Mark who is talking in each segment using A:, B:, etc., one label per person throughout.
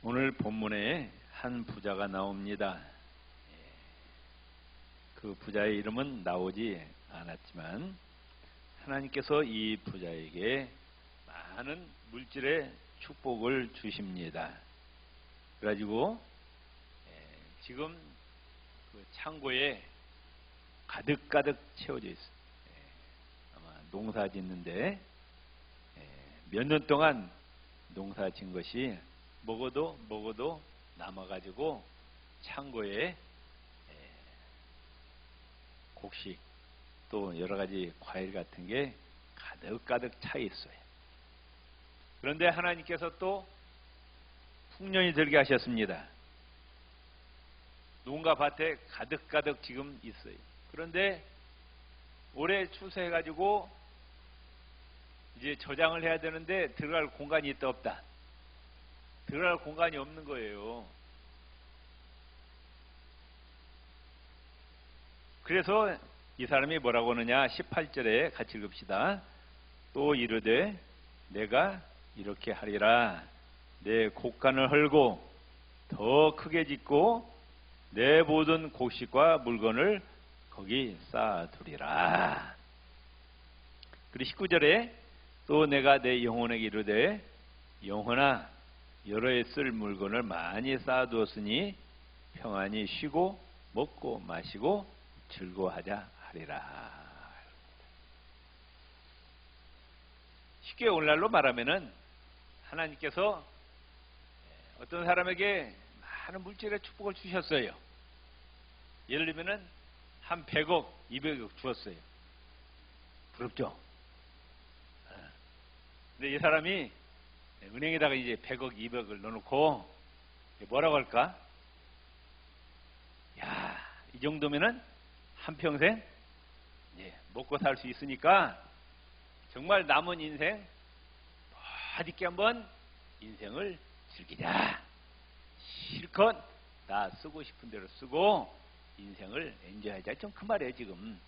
A: 오늘 본문에 한 부자가 나옵니다. 그 부자의 이름은 나오지 않았지만 하나님께서 이 부자에게 많은 물질의 축복을 주십니다. 그래가지고 지금 그 창고에 가득가득 채워져 있어요. 아마 농사 짓는데 몇 년 동안 농사 짓는 것이 먹어도 남아가지고 창고에 곡식 또 여러가지 과일 같은 게 가득가득 차 있어요. 그런데 하나님께서 또 풍년이 들게 하셨습니다. 농가 밭에 가득가득 지금 있어요. 그런데 올해 추수해가지고 이제 저장을 해야 되는데 들어갈 공간이 있다 없다. 들어갈 공간이 없는 거예요. 그래서 이 사람이 뭐라고 하느냐, 18절에 같이 읽읍시다. 또 이르되 내가 이렇게 하리라. 내 곡간을 헐고 더 크게 짓고 내 모든 곡식과 물건을 거기 쌓아두리라. 그리고 19절에 또 내가 내 영혼에게 이르되 영혼아 여러 해 쓸 물건을 많이 쌓아두었으니 평안히 쉬고 먹고 마시고 즐거워하자 하리라. 쉽게 오늘날로 말하면은 하나님께서 어떤 사람에게 많은 물질의 축복을 주셨어요. 예를 들면은 한 100억, 200억 주었어요. 부럽죠? 근데 이 사람이 은행에다가 이제 100억, 200억을 넣어놓고 뭐라고 할까? 야, 이 정도면은 한평생 먹고 살 수 있으니까 정말 남은 인생 멋있게 한번 인생을 즐기자. 실컷 다 쓰고 싶은 대로 쓰고 인생을 엔조이하자. 좀 그 말이에요 지금.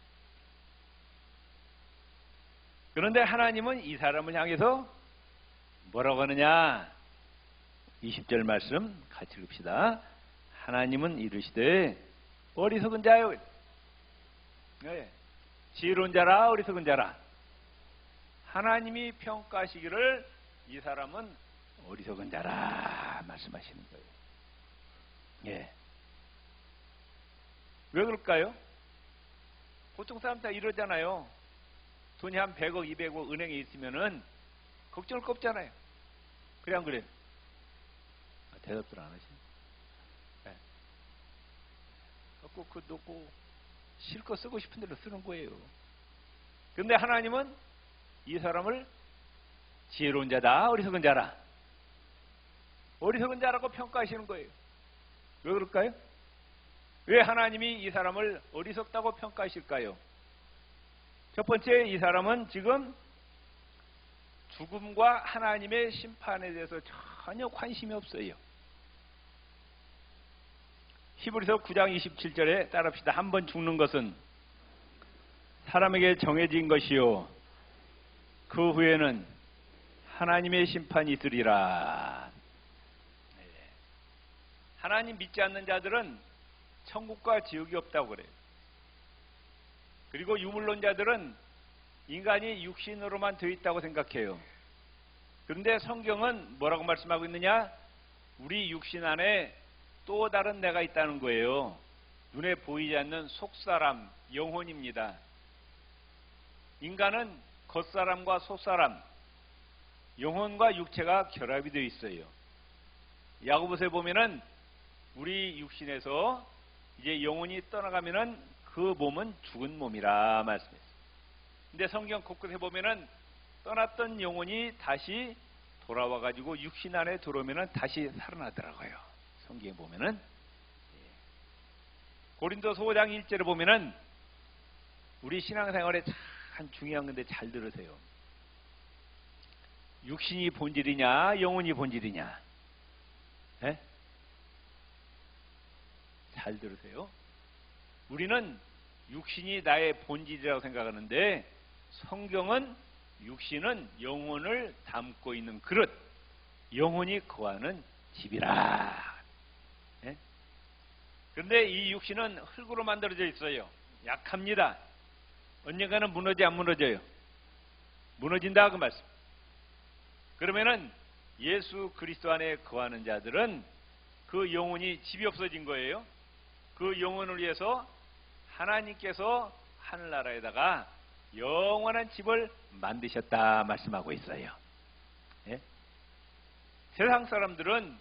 A: 그런데 하나님은 이 사람을 향해서 뭐라고 하느냐? 20절 말씀 같이 읽읍시다. 하나님은 이르시되 어리석은 자요. 지혜로운 자라 어리석은 자라. 하나님이 평가하시기를 이 사람은 어리석은 자라 말씀하시는 거예요. 예. 왜 그럴까요? 보통 사람 다 이러잖아요. 돈이 한 100억, 200억 은행에 있으면은 걱정을 꼽잖아요. 그래 안 그래요? 대답들 안 하시네. 네. 갖고 그 놓고 실컷 쓰고 싶은 대로 쓰는 거예요. 그런데 하나님은 이 사람을 지혜로운 자다, 어리석은 자라. 어리석은 자라고 평가하시는 거예요. 왜 그럴까요? 왜 하나님이 이 사람을 어리석다고 평가하실까요? 첫 번째, 이 사람은 지금 죽음과 하나님의 심판에 대해서 전혀 관심이 없어요. 히브리서 9장 27절에 따라합시다. 한 번 죽는 것은 사람에게 정해진 것이요 그 후에는 하나님의 심판이 있으리라. 하나님 믿지 않는 자들은 천국과 지옥이 없다고 그래요. 그리고 유물론자들은 인간이 육신으로만 되어 있다고 생각해요. 그런데 성경은 뭐라고 말씀하고 있느냐? 우리 육신 안에 또 다른 내가 있다는 거예요. 눈에 보이지 않는 속사람, 영혼입니다. 인간은 겉사람과 속사람, 영혼과 육체가 결합이 되어 있어요. 야고보서에 보면은 우리 육신에서 이제 영혼이 떠나가면은 그 몸은 죽은 몸이라 말씀했어요. 근데 성경 곳곳에 보면은 떠났던 영혼이 다시 돌아와가지고 육신 안에 들어오면은 다시 살아나더라고요. 성경에 보면은. 고린도서 5장 1절에 보면은 우리 신앙생활에 참 중요한 건데 잘 들으세요. 육신이 본질이냐 영혼이 본질이냐? 네? 잘 들으세요. 우리는 육신이 나의 본질이라고 생각하는데 성경은 육신은 영혼을 담고 있는 그릇, 영혼이 거하는 집이라. 예? 그런데 이 육신은 흙으로 만들어져 있어요. 약합니다. 언젠가는 무너지 안 무너져요? 무너진다 그 말씀. 그러면은 예수 그리스도 안에 거하는 자들은 그 영혼이 집이 없어진 거예요. 그 영혼을 위해서 하나님께서 하늘나라에다가 영원한 집을 만드셨다 말씀하고 있어요. 예? 세상 사람들은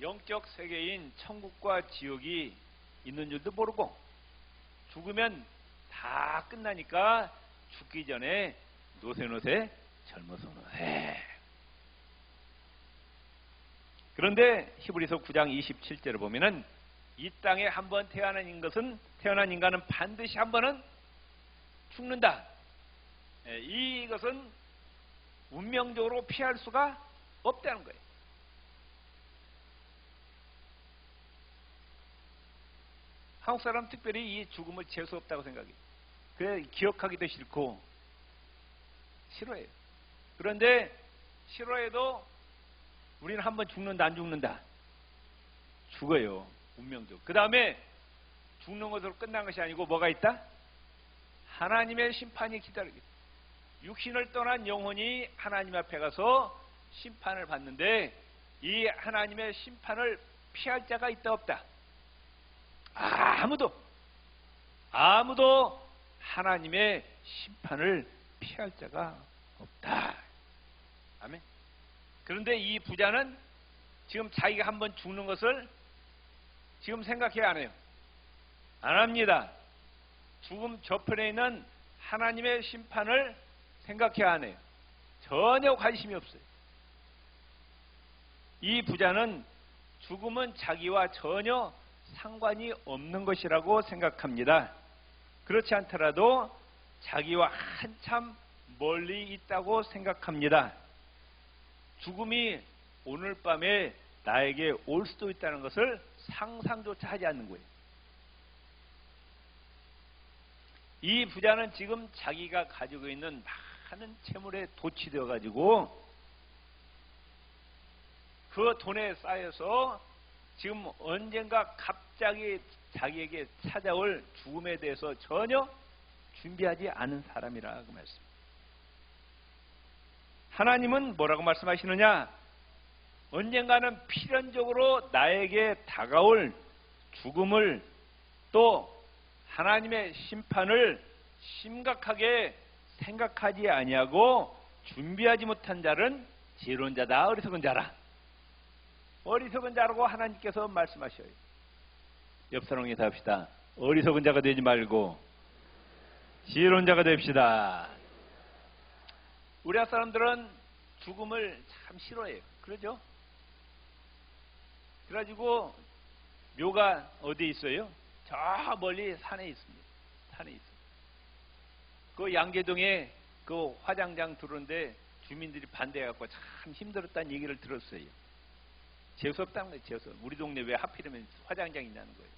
A: 영적 세계인 천국과 지옥이 있는 줄도 모르고 죽으면 다 끝나니까 죽기 전에 노세노세 젊어서 노세. 그런데 히브리서 9장 27절을 보면은 이 땅에 한번 태어난 인간은 반드시 한 번은 죽는다. 이것은 운명적으로 피할 수가 없다는 거예요. 한국 사람 특별히 이 죽음을 재수 없다고 생각해요. 그래 기억하기도 싫고 싫어해요. 그런데 싫어해도 우리는 한번 죽는다 안 죽는다? 죽어요. 운명적으로. 그 다음에 죽는 것으로 끝난 것이 아니고 뭐가 있다? 하나님의 심판이 기다리고 있다. 육신을 떠난 영혼이 하나님 앞에 가서 심판을 받는데 이 하나님의 심판을 피할 자가 있다 없다? 아무도 하나님의 심판을 피할 자가 없다. 아멘. 그런데 이 부자는 지금 자기가 한번 죽는 것을 지금 생각해 안 해요. 안 합니다. 죽음 저편에 있는 하나님의 심판을 생각해 안 해요. 전혀 관심이 없어요. 이 부자는 죽음은 자기와 전혀 상관이 없는 것이라고 생각합니다. 그렇지 않더라도 자기와 한참 멀리 있다고 생각합니다. 죽음이 오늘 밤에 나에게 올 수도 있다는 것을 상상조차 하지 않는 거예요. 이 부자는 지금 자기가 가지고 있는 많은 채물에 도취되어 가지고 그 돈에 쌓여서 지금 언젠가 갑자기 자기에게 찾아올 죽음에 대해서 전혀 준비하지 않은 사람이라 그 말씀. 하나님은 뭐라고 말씀하시느냐? 언젠가는 필연적으로 나에게 다가올 죽음을 또 하나님의 심판을 심각하게 생각하지 아니하고 준비하지 못한 자는 지혜로운 자다, 어리석은 자라. 어리석은 자라고 하나님께서 말씀하셔요. 옆 사람에게 답합시다. 어리석은 자가 되지 말고 지혜로운 자가 됩시다. 우리나라 사람들은 죽음을 참 싫어해요. 그러죠? 그래가지고 묘가 어디에 있어요? 저 멀리 산에 있습니다. 산에 있어요. 그 양재동에 그 화장장 들어오는데 주민들이 반대해갖고 참 힘들었다는 얘기를 들었어요. 재수 없다는 거예요. 재수. 우리 동네 왜 하필이면 화장장이 있냐는 거예요.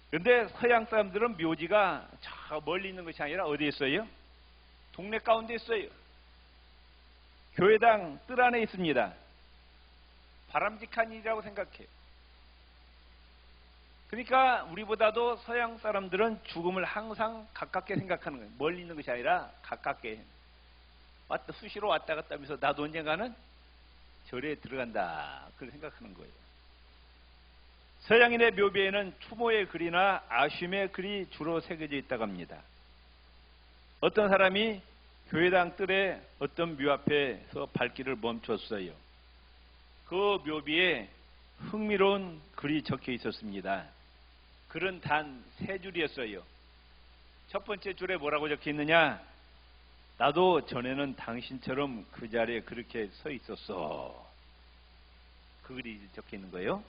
A: 그런데 서양 사람들은 묘지가 저 멀리 있는 것이 아니라 어디에 있어요? 동네 가운데 있어요. 교회당 뜰 안에 있습니다. 바람직한 일이라고 생각해요. 그러니까 우리보다도 서양 사람들은 죽음을 항상 가깝게 생각하는 거예요. 멀리 있는 것이 아니라 가깝게. 수시로 왔다 갔다 하면서 나도 언젠가는 절에 들어간다. 그렇게 생각하는 거예요. 서양인의 묘비에는 추모의 글이나 아쉬움의 글이 주로 새겨져 있다고 합니다. 어떤 사람이 교회당 뜰에 어떤 묘 앞에서 발길을 멈췄어요. 그 묘비에 흥미로운 글이 적혀 있었습니다. 글은 단 3줄이었어요. 첫 번째 줄에 뭐라고 적혀 있느냐? 나도 전에는 당신처럼 그 자리에 그렇게 서 있었어. 그 글이 적혀 있는 거예요.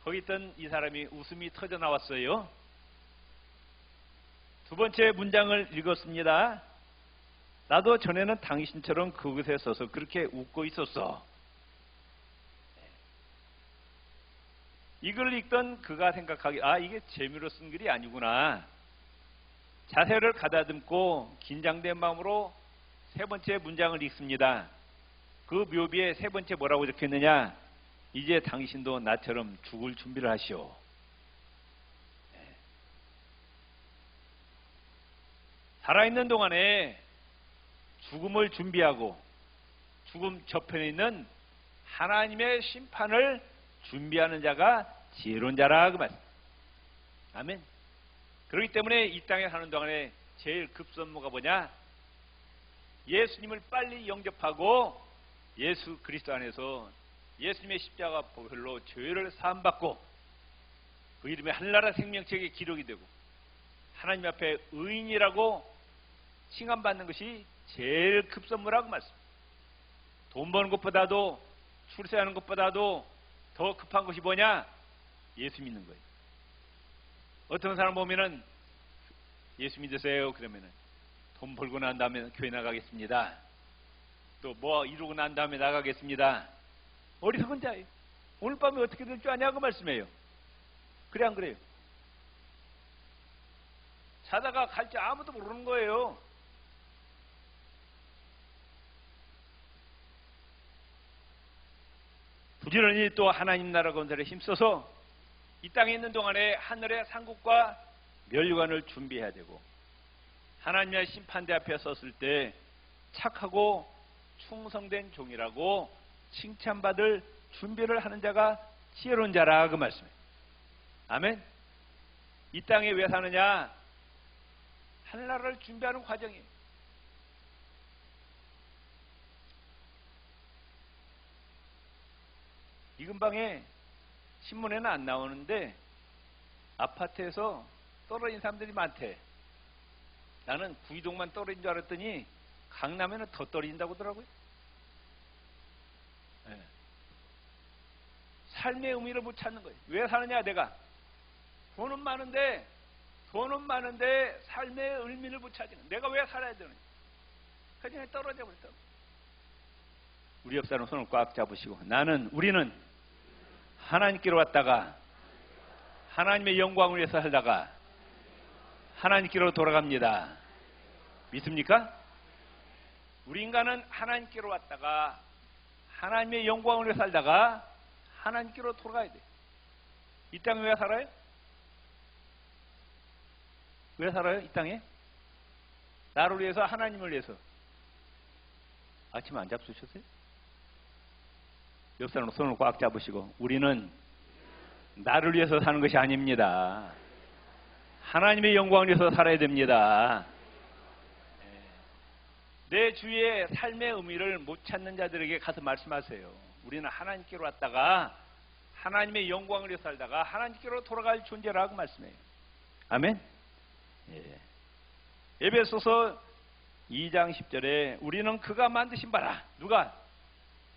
A: 거기 있던 이 사람이 웃음이 터져 나왔어요. 두 번째 문장을 읽었습니다. 나도 전에는 당신처럼 그곳에 서서 그렇게 웃고 있었어. 이 글을 읽던 그가 생각하기, 이게 재미로 쓴 글이 아니구나. 자세를 가다듬고 긴장된 마음으로 세 번째 문장을 읽습니다. 그 묘비에 세 번째 뭐라고 적혀있느냐? 이제 당신도 나처럼 죽을 준비를 하시오. 살아있는 동안에 죽음을 준비하고 죽음 저편에 있는 하나님의 심판을 준비하는 자가 지혜로운 자라 그 말씀. 아멘. 그렇기 때문에 이 땅에 사는 동안에 제일 급선무가 뭐냐? 예수님을 빨리 영접하고 예수 그리스도 안에서 예수님의 십자가 보혈로 죄를 사함받고 그 이름에 하늘나라 생명책에 기록이 되고 하나님 앞에 의인이라고 칭함받는 것이 제일 급선무라고 말씀. 돈 버는 것보다도 출세하는 것보다도 더 급한 것이 뭐냐? 예수 믿는 거예요. 어떤 사람 보면은 예수 믿으세요 그러면은 돈 벌고 난 다음에 교회 나가겠습니다. 또 뭐 이루고 난 다음에 나가겠습니다. 어리석은 자예요. 오늘 밤에 어떻게 될 줄 아냐고 말씀해요. 그래 안 그래요? 자다가 갈지 아무도 모르는 거예요. 부지런히 또 하나님 나라 건설에 힘써서 이 땅에 있는 동안에 하늘의 상국과 멸관을 준비해야 되고 하나님의 심판대 앞에 섰을 때 착하고 충성된 종이라고 칭찬받을 준비를 하는 자가 지혜로운 자라 그 말씀이에요. 아멘. 이 땅에 왜 사느냐? 하늘나라를 준비하는 과정이에요. 이 근방에 신문에는 안 나오는데 아파트에서 떨어진 사람들이 많대. 나는 구이동만 떨어진 줄 알았더니 강남에는 더 떨어진다고 하더라고요. 네. 삶의 의미를 못 찾는 거예요. 왜 사느냐 내가. 돈은 많은데 삶의 의미를 못 찾는. 내가 왜 살아야 되느냐. 그냥 떨어져 버렸다. 우리 옆 사람 손을 꽉 잡으시고 우리는 하나님께로 왔다가 하나님의 영광을 위해서 살다가 하나님께로 돌아갑니다. 믿습니까? 우리 인간은 하나님께로 왔다가 하나님의 영광을 위해서 살다가 하나님께로 돌아가야 돼. 이 땅에 왜 살아요? 왜 살아요? 이 땅에? 나를 위해서, 하나님을 위해서. 아침에 안 잡수셨어요? 옆 사람 손을 꽉 잡으시고 우리는 나를 위해서 사는 것이 아닙니다. 하나님의 영광을 위해서 살아야 됩니다. 내 주위에 삶의 의미를 못 찾는 자들에게 가서 말씀하세요. 우리는 하나님께로 왔다가 하나님의 영광을 위해서 살다가 하나님께로 돌아갈 존재라고 말씀해요. 아멘. 에베소서 2장 10절에 우리는 그가 만드신 바라. 누가?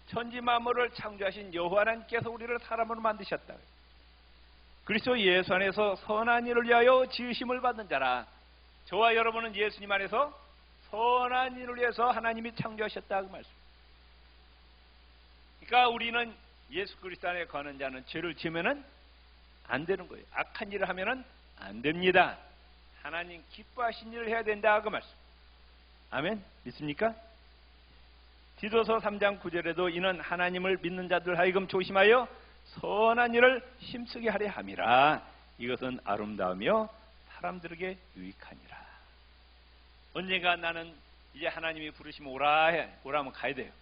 A: 천지 만물을 창조하신 여호와 하나님께서 우리를 사람으로 만드셨다. 그리스도 예수 안에서 선한 일을 위하여 지으심을 받는 자라. 저와 여러분은 예수님 안에서 선한 일을 위해서 하나님이 창조하셨다 그 말씀. 그러니까 우리는 예수 그리스도 안에 거하는 자는 죄를 지으면은 안 되는 거예요. 악한 일을 하면은 안 됩니다. 하나님 기뻐하신 일을 해야 된다 그 말씀. 아멘. 믿습니까? 디도서 3장 9절에도 이는 하나님을 믿는 자들 하여금 조심하여 선한 일을 힘쓰게 하려 함이라. 이것은 아름다우며 사람들에게 유익하니라. 언젠가 나는 이제 하나님이 부르시면 오라면 가야 돼요.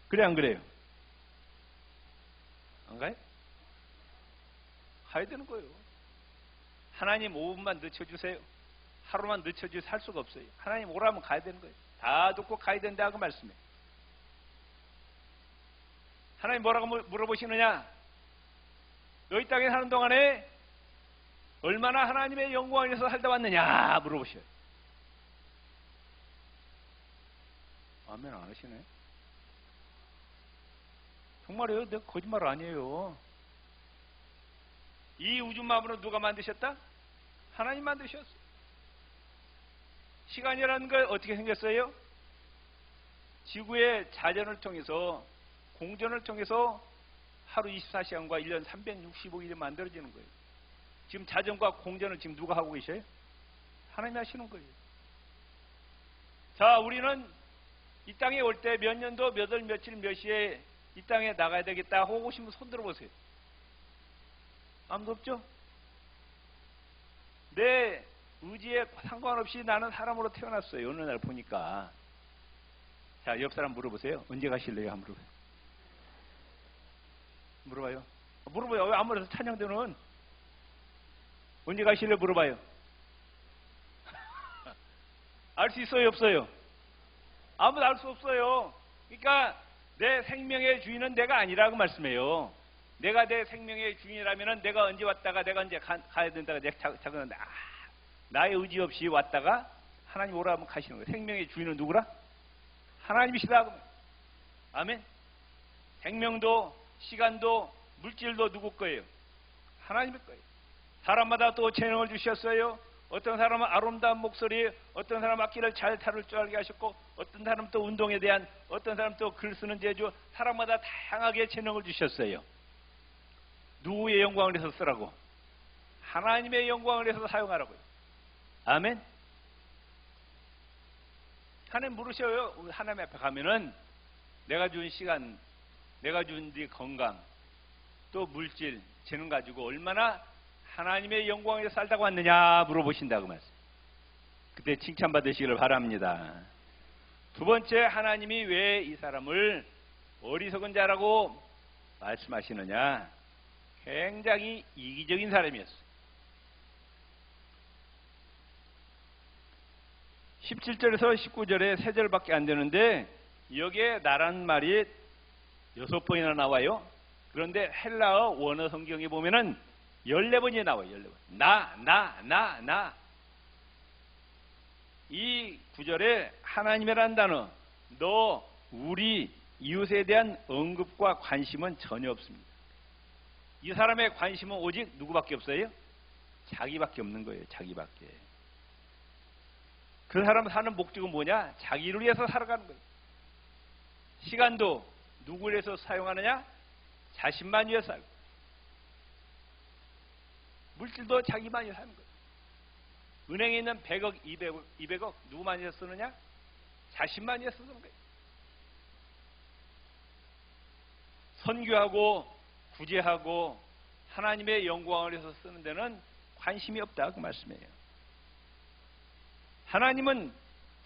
A: 그래 안 그래요? 안 가요? 가야 되는 거예요. 하나님 5분만 늦춰주세요. 하루만 늦춰주세요. 살 수가 없어요. 하나님 오라면 가야 되는 거예요. 다 듣고 가야 된다 그 말씀이에요. 하나님 뭐라고 물어보시느냐? 너희 땅에 사는 동안에 얼마나 하나님의 영광을 위해서 살다 왔느냐 물어보셔요. 아멘 안 하시네. 정말이에요. 내가 거짓말 아니에요. 이 우주 만물을 누가 만드셨다? 하나님 만드셨어요. 시간이라는 걸 어떻게 생겼어요? 지구의 자전을 통해서 공전을 통해서 하루 24시간과 1년 365일이 만들어지는 거예요. 지금 자전과 공전을 지금 누가 하고 계셔요? 하나님이 하시는 거예요. 자, 우리는 이 땅에 올 때 몇 년도 몇 월 며칠 몇 시에 이 땅에 나가야 되겠다 하고 오시면 손 들어보세요. 아무도 없죠? 내 의지에 상관없이 나는 사람으로 태어났어요. 어느 날 보니까. 자, 옆 사람 물어보세요. 언제 가실래요? 한번 물어봐요. 물어봐요. 왜 아무래도 찬양대는 언제 가실래 물어봐요. 알 수 있어요? 없어요? 아무도 알 수 없어요. 그러니까 내 생명의 주인은 내가 아니라고 말씀해요. 내가 내 생명의 주인이라면 내가 언제 왔다가 내가 언제 가야 된다가 내가 작은 나의 의지 없이 왔다가 하나님 오라 하면 가시는 거예요. 생명의 주인은 누구라? 하나님이시다. 아멘. 생명도 시간도 물질도 누구 거예요? 하나님의 거예요. 사람마다 또 재능을 주셨어요. 어떤 사람은 아름다운 목소리, 어떤 사람은 악기를 잘 다룰 줄 알게 하셨고, 어떤 사람은 또 운동에 대한, 어떤 사람은 또 글 쓰는 재주, 사람마다 다양하게 재능을 주셨어요. 누구의 영광을 위해서 쓰라고? 하나님의 영광을 위해서 사용하라고요. 아멘. 하나님 물으셔요. 하나님 앞에 가면은 내가 준 시간, 내가 준 네 건강, 또 물질, 재능 가지고 얼마나 하나님의 영광에 살다가 왔느냐 물어보신다고 말씀. 그때 칭찬받으시기를 바랍니다. 두 번째, 하나님이 왜 이 사람을 어리석은 자라고 말씀하시느냐? 굉장히 이기적인 사람이었어요. 17절에서 19절에 3절밖에 안 되는데 여기에 나란 말이 6번이나 나와요. 그런데 헬라어 원어 성경에 보면은 14번이 나와요. 14번. 나. 이 구절에 하나님이라는 단어, 너, 우리, 이웃에 대한 언급과 관심은 전혀 없습니다. 이 사람의 관심은 오직 누구밖에 없어요? 자기밖에 없는 거예요. 자기밖에. 그 사람 사는 목적은 뭐냐? 자기를 위해서 살아가는 거예요. 시간도 누구를 위해서 사용하느냐? 자신만 위해서 살고. 물질도 자기만 위해서 하는 거예요. 은행에 있는 100억, 200억 누구만 위해서 쓰느냐? 자신만 위해서 쓰는 거예요. 선교하고 구제하고 하나님의 영광을 위해서 쓰는 데는 관심이 없다고 말씀해요. 하나님은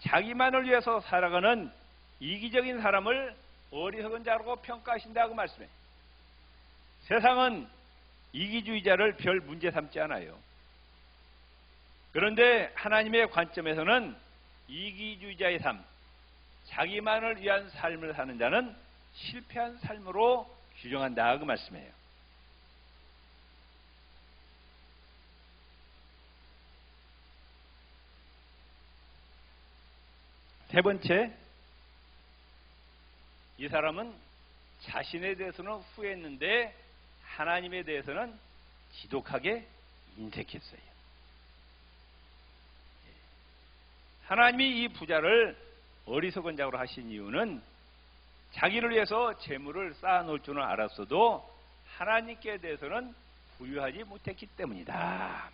A: 자기만을 위해서 살아가는 이기적인 사람을 어리석은 자라고 평가하신다고 말씀해요. 세상은 이기주의자를 별 문제 삼지 않아요. 그런데 하나님의 관점에서는 이기주의자의 삶, 자기만을 위한 삶을 사는 자는 실패한 삶으로 규정한다고 말씀해요. 세 번째, 이 사람은 자신에 대해서는 후회했는데 하나님에 대해서는 지독하게 인색했어요. 하나님이 이 부자를 어리석은 자로 하신 이유는 자기를 위해서 재물을 쌓아놓을 줄은 알았어도 하나님께 대해서는 부유하지 못했기 때문이다.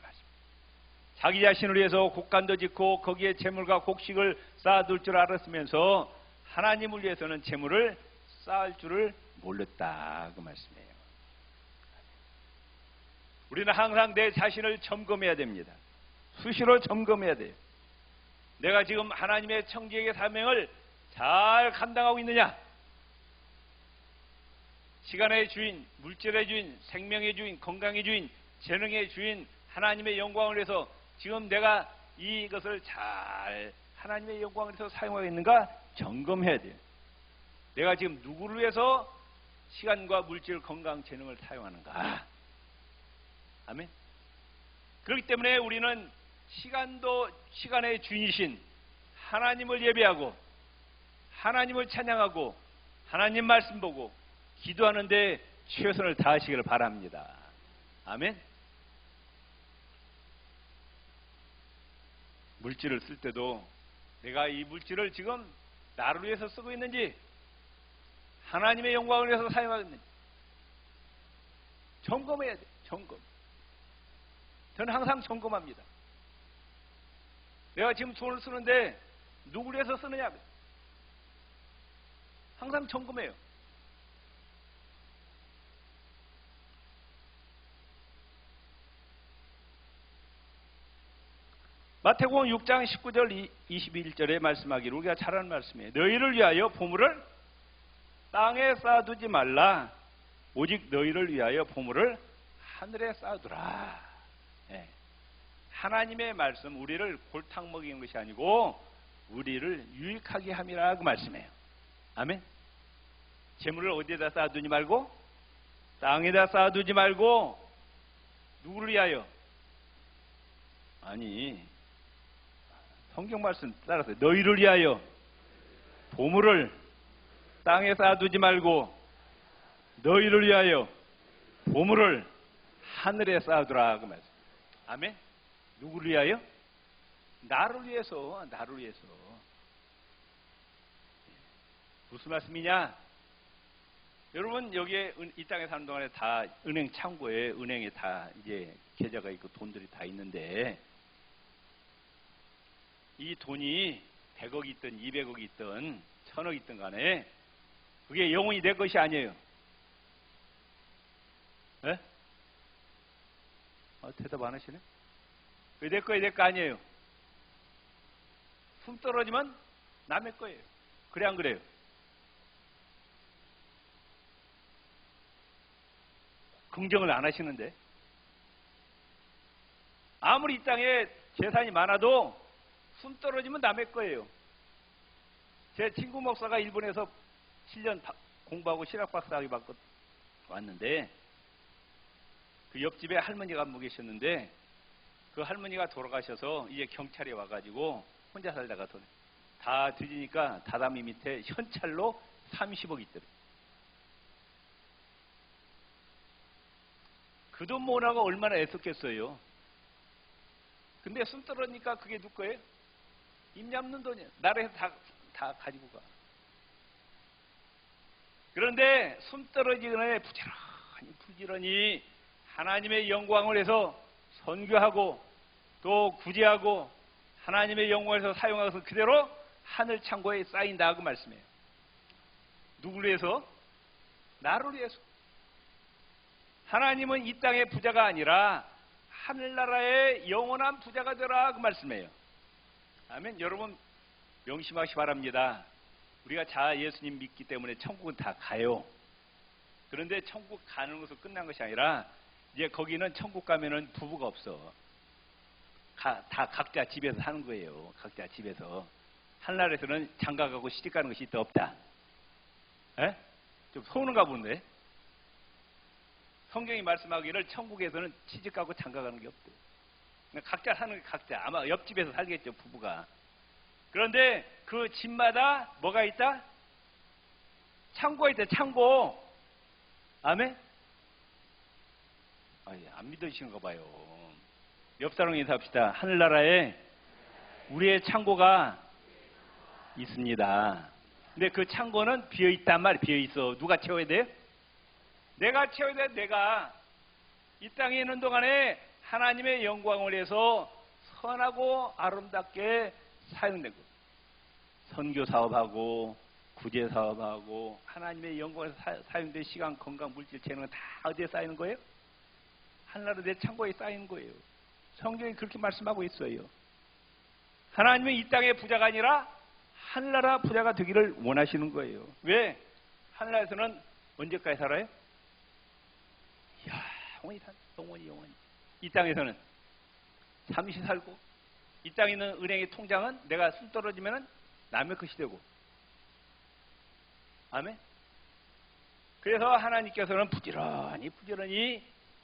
A: 자기 자신을 위해서 곡간도 짓고 거기에 재물과 곡식을 쌓아둘 줄 알았으면서 하나님을 위해서는 재물을 쌓을 줄을 몰랐다. 그 말씀이에요. 우리는 항상 내 자신을 점검해야 됩니다. 수시로 점검해야 돼요. 내가 지금 하나님의 청지의 사명을 잘 감당하고 있느냐? 시간의 주인, 물질의 주인, 생명의 주인, 건강의 주인, 재능의 주인, 하나님의 영광을 위해서 지금 내가 이것을 잘 하나님의 영광을 위해서 사용하고 있는가 점검해야 돼요. 내가 지금 누구를 위해서 시간과 물질, 건강, 재능을 사용하는가? 아멘. 그렇기 때문에 우리는 시간의 주인이신 하나님을 예배하고 하나님을 찬양하고 하나님 말씀 보고 기도하는데 최선을 다하시기를 바랍니다. 아멘. 물질을 쓸 때도 내가 이 물질을 지금 나를 위해서 쓰고 있는지 하나님의 영광을 위해서 사용하고 있는지 점검해야 돼. 점검. 저는 항상 점검합니다. 내가 지금 돈을 쓰는데 누구를 위해서 쓰느냐? 항상 점검해요. 마태복음 6장 19절 21절에 말씀하기를 우리가 잘 아는 말씀이에요. 너희를 위하여 보물을 땅에 쌓아두지 말라. 오직 너희를 위하여 보물을 하늘에 쌓아두라. 네. 하나님의 말씀, 우리를 골탕 먹이는 것이 아니고 우리를 유익하게 함이라 그 말씀이에요. 아멘. 재물을 어디에다 쌓아두지 말고 땅에다 쌓아두지 말고 누구를 위하여? 아니, 성경 말씀 따라서 너희를 위하여 보물을 땅에 쌓아두지 말고 너희를 위하여 보물을 하늘에 쌓아두라 그 말씀. 아멘. 누구를 위하여? 나를 위해서. 나를 위해서. 무슨 말씀이냐? 여러분 여기에 이 땅에 사는 동안에 다 은행 창고에 은행에 다 이제 계좌가 있고 돈들이 다 있는데 이 돈이 100억 있든 200억 있든 1000억 있든 간에 그게 영원히 내 것이 아니에요. 네? 대답 안 하시네? 그게 내 거예요, 내 거 아니에요. 숨 떨어지면 남의 거예요. 그래 안 그래요? 긍정을 안 하시는데 아무리 이 땅에 재산이 많아도 숨 떨어지면 남의 거예요. 제 친구 목사가 일본에서 7년 공부하고 신학박사학위 받고 왔는데 그 옆집에 할머니가 안 계셨는데 그 할머니가 돌아가셔서 이제 경찰에 와가지고 혼자 살다가 다 뒤지니까 다다미 밑에 현찰로 30억 있더래요. 그 돈 모으라고 얼마나 애썼겠어요. 근데 숨 떨어지니까 그게 누구 거예요? 입 얇는 돈이에요. 나라에서 다 가지고 가. 그런데 숨 떨어지기 전에 부지런히 하나님의 영광을 위해서 선교하고 또 구제하고 하나님의 영광을 위해서 사용해서 그대로 하늘 창고에 쌓인다 그 말씀이에요. 누구를 위해서? 나를 위해서. 하나님은 이 땅의 부자가 아니라 하늘나라의 영원한 부자가 되라 그 말씀이에요. 아멘. 여러분 명심하시 바랍니다. 우리가 자 예수님 믿기 때문에 천국은 다 가요. 그런데 천국 가는 것으로 끝난 것이 아니라 이제 거기는 천국 가면은 부부가 없어. 다 각자 집에서 사는 거예요. 각자 집에서. 하늘나라에서는 장가가고 시집가는 것이 있다 없다. 에? 좀 서운한가 보는데. 성경이 말씀하기를 천국에서는 시집가고 장가가는 게 없대요. 각자 사는 게 각자. 아마 옆집에서 살겠죠, 부부가. 그런데 그 집마다 뭐가 있다? 창고가 있다, 창고. 아멘? 안 믿으시는가 봐요. 옆 사람 인사합시다. 하늘나라에 우리의 창고가 있습니다. 근데 그 창고는 비어있단 말이에요. 비어있어. 누가 채워야 돼요? 내가 채워야 돼. 내가 이 땅에 있는 동안에 하나님의 영광을 위해서 선하고 아름답게 사용된 것. 선교 사업하고 구제 사업하고 하나님의 영광에서 사용된 시간, 건강, 물질, 재능은 다 어디에 쌓이는 거예요? 하늘나라 내 창고에 쌓이는 거예요. 성경이 그렇게 말씀하고 있어요. 하나님은 이 땅의 부자가 아니라 하늘나라 부자가 되기를 원하시는 거예요. 왜? 하늘나라에서는 언제까지 살아요? 영원히 산, 영원히. 이 땅에서는 잠시 살고, 이 땅에 있는 은행의 통장은 내가 숨 떨어지면 남의 것이 되고. 아멘? 그래서 하나님께서는 부지런히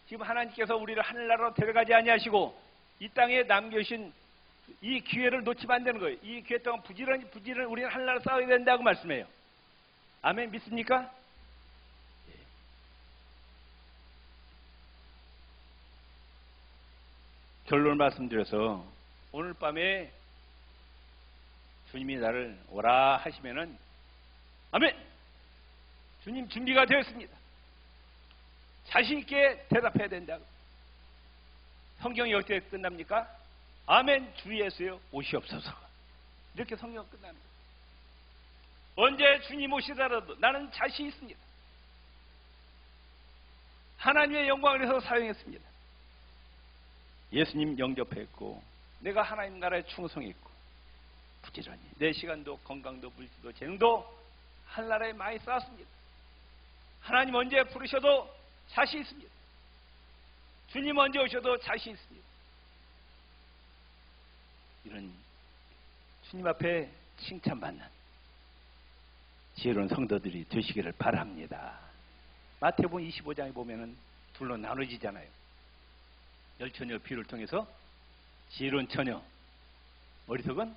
A: 지금 하나님께서 우리를 하늘나라로 데려가지 아니하시고 이 땅에 남겨주신 이 기회를 놓치면 안 되는 거예요. 이 기회 동안 부지런히 우리는 하늘나라 싸워야 된다고 말씀해요. 아멘? 믿습니까? 결론을 말씀드려서 오늘 밤에 주님이 나를 오라 하시면은 아멘! 주님 준비가 되었습니다. 자신 있게 대답해야 된다고. 성경이 어떻게 끝납니까? 아멘 주 예수여 오시옵소서. 이렇게 성경 끝나는 거예요. 언제 주님 오시더라도 나는 자신 있습니다. 하나님의 영광을 위해서 사용했습니다. 예수님 영접했고 내가 하나님 나라에 충성했고 부지런히 내 시간도 건강도 물질도 재능도 하늘나라에 많이 쌓았습니다. 하나님 언제 부르셔도 자신 있습니다. 주님 언제 오셔도 자신 있습니다. 이런 주님 앞에 칭찬받는 지혜로운 성도들이 되시기를 바랍니다. 마태복음 25장에 보면은 둘로 나눠지잖아요. 열처녀 비유를 통해서 지혜로운 처녀, 어리석은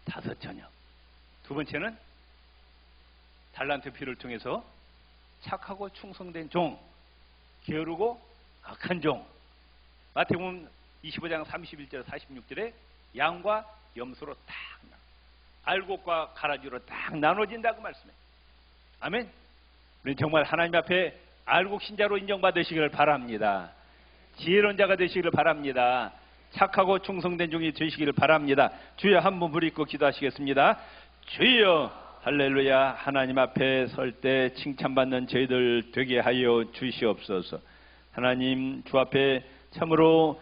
A: 5처녀. 두 번째는 달란트 비유를 통해서 착하고 충성된 종, 게으르고 악한 종. 마태복음 25장 31절 46절에 양과 염소로 딱 알곡과 가라지로 딱 나눠진다고 말씀해요. 아멘. 우리는 정말 하나님 앞에 알곡 신자로 인정받으시기를 바랍니다. 지혜로운 자가 되시기를 바랍니다. 착하고 충성된 종이 되시기를 바랍니다. 주여 한번 부르짖고 기도하시겠습니다. 주여 할렐루야. 하나님 앞에 설 때 칭찬받는 저희들 되게 하여 주시옵소서. 하나님 주 앞에 참으로